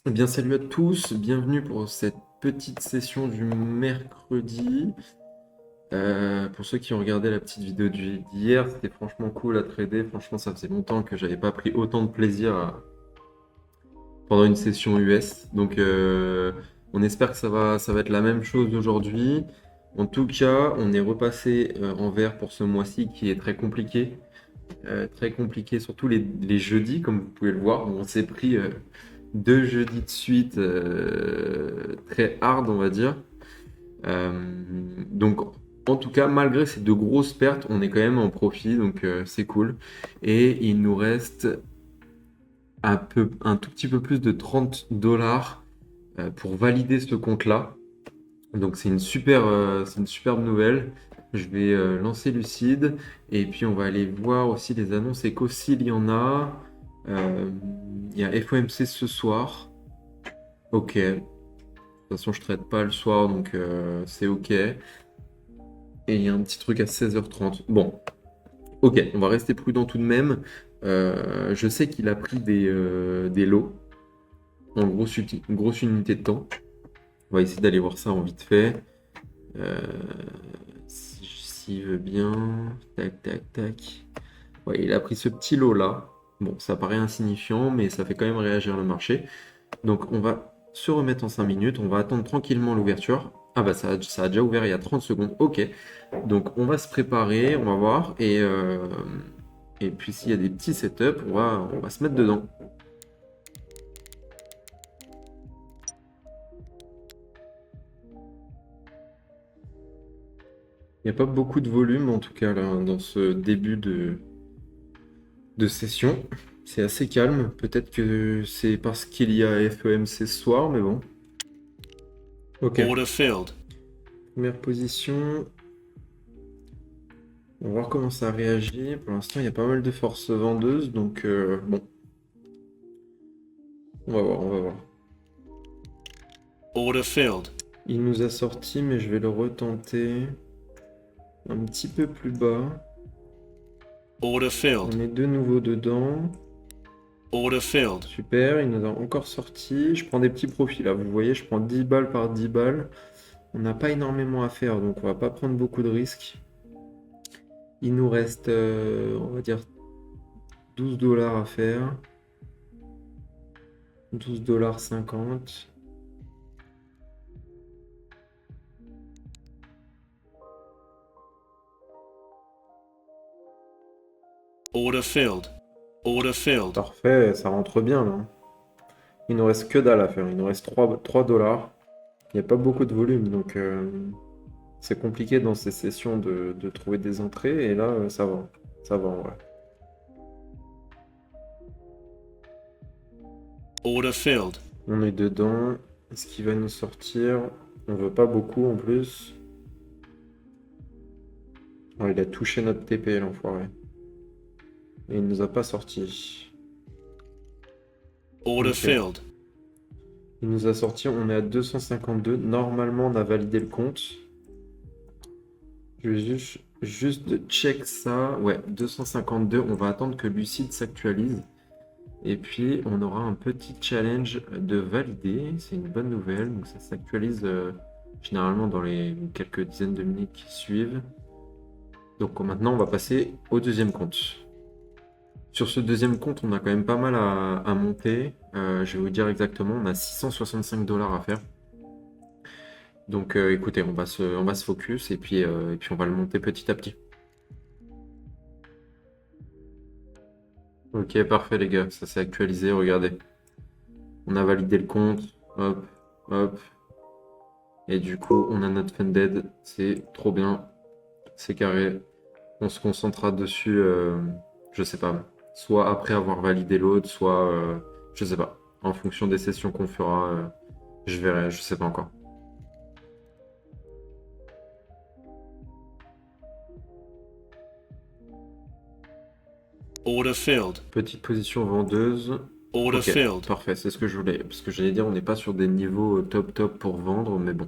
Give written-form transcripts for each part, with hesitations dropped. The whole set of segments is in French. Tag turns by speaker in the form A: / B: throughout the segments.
A: Eh bien, salut à tous, bienvenue pour cette petite session du mercredi. Pour ceux qui ont regardé la petite vidéo d'hier, c'était franchement cool à trader. Franchement, ça faisait longtemps que j'avais pas pris autant de plaisir pendant une session US. Donc, on espère que ça va être la même chose aujourd'hui. En tout cas, on est repassé en vert pour ce mois-ci qui est très compliqué. Très compliqué, surtout les jeudis, comme vous pouvez le voir. On s'est pris 2 jeudis de suite très hard, on va dire. Euh, donc, en tout cas, malgré ces 2 grosses pertes, on est quand même en profit, donc c'est cool. Et il nous reste un tout petit peu plus de 30 dollars pour valider ce compte-là. Donc, c'est une superbe nouvelle. Je vais lancer Lucide et puis on va aller voir aussi les annonces éco s'il y en a. Euh, Il y a FOMC ce soir. Ok. De toute façon, je traite pas le soir, donc c'est ok. Et il y a un petit truc à 16h30. Bon, ok, on va rester prudent tout de même. Je sais qu'il a pris des lots en grosse unité de temps. On va essayer d'aller voir ça en vite fait. Euh, S'il veut bien. Tac, tac, tac. Ouais, il a pris ce petit lot là. Bon, ça paraît insignifiant, mais ça fait quand même réagir le marché. Donc on va se remettre en 5 minutes, on va attendre tranquillement l'ouverture. Ah bah ça a déjà ouvert il y a 30 secondes, ok. Donc on va se préparer, on va voir, et puis s'il y a des petits setups, on va se mettre dedans. Il n'y a pas beaucoup de volume en tout cas là, dans ce début de session. C'est assez calme, peut-être que c'est parce qu'il y a FEMC ce soir, mais bon. Ok,
B: Order filled.
A: première position. On va voir comment ça réagit. Pour l'instant, il y a pas mal de forces vendeuses, donc bon, on va voir, on va voir.
B: Order filled.
A: Il nous a sorti, mais je vais le retenter un petit peu plus bas.
B: Order filled.
A: On est de nouveau dedans.
B: Order filled.
A: Super, il nous a encore sorti. Je prends des petits profits là, vous voyez, je prends 10 balles par 10 balles. On n'a pas énormément à faire, donc on va pas prendre beaucoup de risques. Il nous reste, on va dire, 12 dollars à faire. 12,50 $.
B: Order filled. Order filled.
A: Parfait, ça rentre bien là. Il nous reste que dalle à faire. Il nous reste 3 dollars. Il n'y a pas beaucoup de volume, donc c'est compliqué dans ces sessions de trouver des entrées. Et là, ça va. Ça va en vrai.
B: Order filled.
A: On est dedans. Ce qui va nous sortir, on veut pas beaucoup en plus. Oh, il a touché notre TP, l'enfoiré. Et il nous a pas sorti.
B: Order
A: Ok.
B: filled.
A: Il nous a sorti, on est à 252. Normalement, on a validé le compte. Je vais juste check ça. Ouais, 252. On va attendre que Lucide s'actualise. Et puis, on aura un petit challenge de valider. C'est une bonne nouvelle. Donc, ça s'actualise généralement dans les quelques dizaines de minutes qui suivent. Donc, maintenant, on va passer au deuxième compte. Sur ce deuxième compte, on a quand même pas mal à monter. Je vais vous dire exactement, on a 665 dollars à faire. Donc, écoutez, on va se focus et puis on va le monter petit à petit. Ok, parfait les gars, ça s'est actualisé, regardez. On a validé le compte, hop, hop. Et du coup, on a notre funded, c'est trop bien, c'est carré. On se concentrera dessus, je sais pas, soit après avoir validé l'autre, soit, je sais pas, en fonction des sessions qu'on fera, je verrai, je sais pas encore.
B: Order filled.
A: Petite position vendeuse.
B: Order
A: Ok,
B: filled.
A: parfait, c'est ce que je voulais. Parce que j'allais dire, on n'est pas sur des niveaux top top pour vendre, mais bon.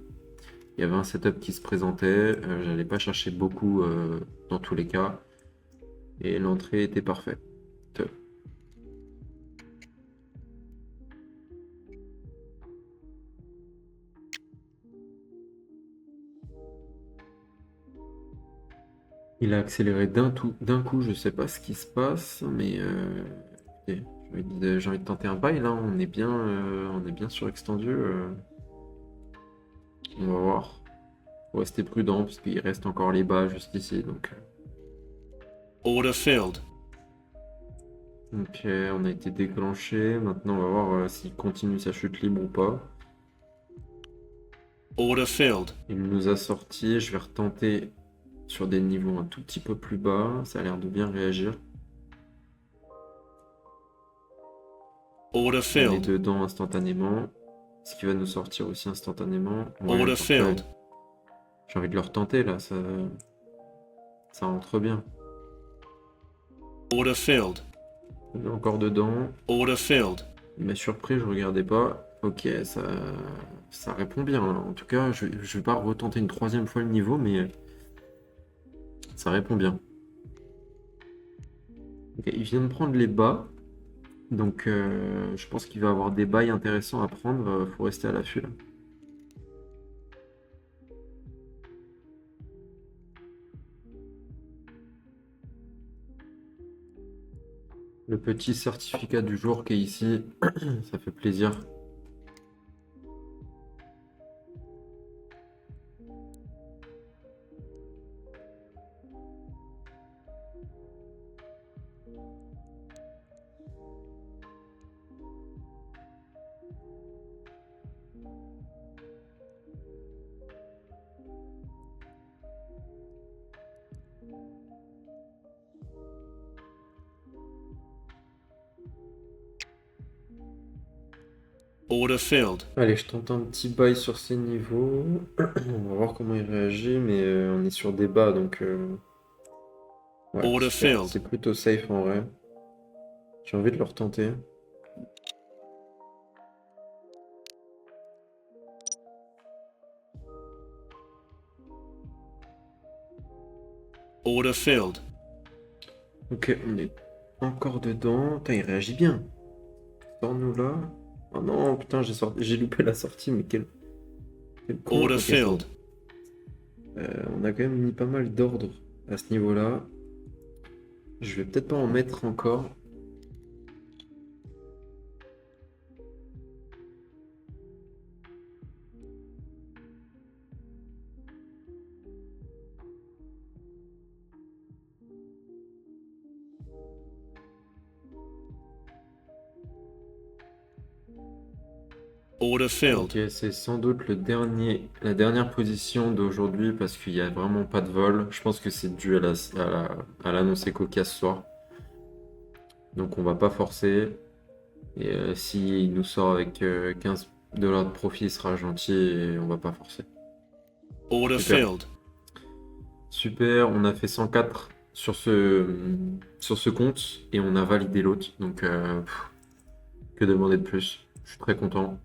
A: Il y avait un setup qui se présentait, j'allais pas chercher beaucoup dans tous les cas, et l'entrée était parfaite. Il a accéléré d'un coup, je sais pas ce qui se passe, mais écoutez, j'ai envie de tenter un bail là, on est bien surextendu. On va voir. Faut rester prudent parce qu'il reste encore les bas juste ici.
B: Order filled.
A: Ok, on a été déclenché. Maintenant, on va voir s'il continue sa chute libre ou pas.
B: Order filled.
A: Il nous a sorti. Je vais retenter sur des niveaux un tout petit peu plus bas. Ça a l'air de bien réagir.
B: Order
A: On est
B: filled.
A: dedans instantanément. Ce qui va nous sortir aussi instantanément. Ouais,
B: Order
A: parfait.
B: filled.
A: J'ai envie de le retenter là. Ça rentre bien.
B: Order filled.
A: On est encore dedans.
B: Order filled.
A: Il m'a surpris, je regardais pas. Ok, ça répond bien, là. En tout cas, je vais pas retenter une troisième fois le niveau, mais ça répond bien. Ok, il vient de prendre les bas, donc je pense qu'il va avoir des bails intéressants à prendre. Faut rester à l'affût là. Le petit certificat du jour qui est ici, ça fait plaisir.
B: Order filled.
A: Allez, je tente un petit bail sur ces niveaux. On va voir comment il réagit, mais on est sur des bas, donc ouais,
B: Order
A: super.
B: filled.
A: C'est plutôt safe en vrai. J'ai envie de le retenter.
B: Order filled.
A: Ok, on est encore dedans. Putain, il réagit bien. Sors-nous là. Oh non, putain, j'ai loupé la sortie, mais quel con.
B: Order
A: Ok, c'est bon.
B: filled.
A: On a quand même mis pas mal d'ordre à ce niveau-là. Je vais peut-être pas en mettre encore.
B: Order filled.
A: Ok, c'est sans doute la dernière position d'aujourd'hui parce qu'il n'y a vraiment pas de vol. Je pense que c'est dû à l'annonce Coca ce soir. Donc on va pas forcer. Et s'il nous sort avec 15 $ de profit, il sera gentil et on va pas forcer.
B: Order
A: Super.
B: filled.
A: Super, on a fait 104 sur ce compte et on a validé l'autre. Donc que demander de plus? Je suis très content.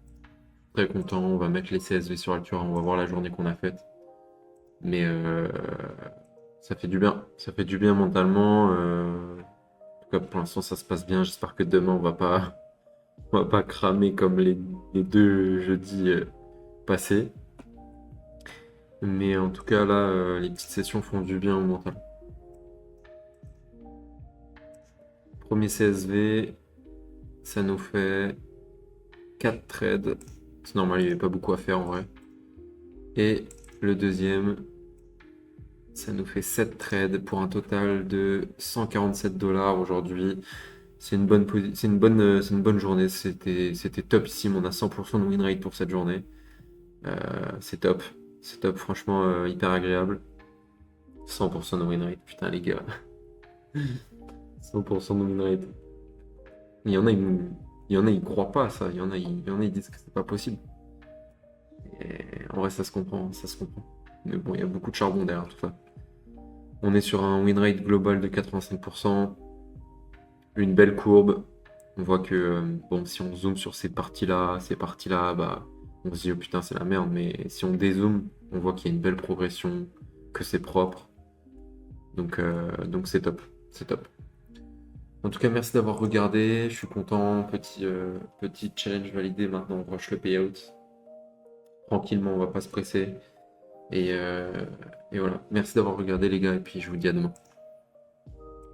A: Très content. On va mettre les CSV sur Altura, on va voir la journée qu'on a faite. Mais ça fait du bien. Ça fait du bien mentalement. En tout cas, pour l'instant, ça se passe bien. J'espère que demain, on va pas cramer comme les deux jeudis passés. Mais en tout cas, là, les petites sessions font du bien au mental. Premier CSV, ça nous fait 4 trades. C'est normal, il n'y avait pas beaucoup à faire en vrai. Et le deuxième, ça nous fait 7 trades pour un total de 147 $ aujourd'hui. C'est une bonne journée. C'était top ici. On a 100% de win rate pour cette journée. C'est top. C'est top, franchement, hyper agréable. 100% de win rate, putain les gars. 100% de win rate. Il y en a, ils croient pas à ça. Il y en a, ils disent que c'est pas possible. Et en vrai, ça se comprend, ça se comprend. Mais bon, il y a beaucoup de charbon derrière tout ça. On est sur un win rate global de 85%. Une belle courbe. On voit que, bon, si on zoome sur ces parties-là, bah, on se dit, oh putain, c'est la merde. Mais si on dézoome, on voit qu'il y a une belle progression, que c'est propre. Donc c'est top. C'est top. En tout cas, merci d'avoir regardé. Je suis content. Petit challenge validé. Maintenant, on rush le payout. Tranquillement, on va pas se presser. Et, euh, et voilà. Merci d'avoir regardé les gars, et puis je vous dis à demain.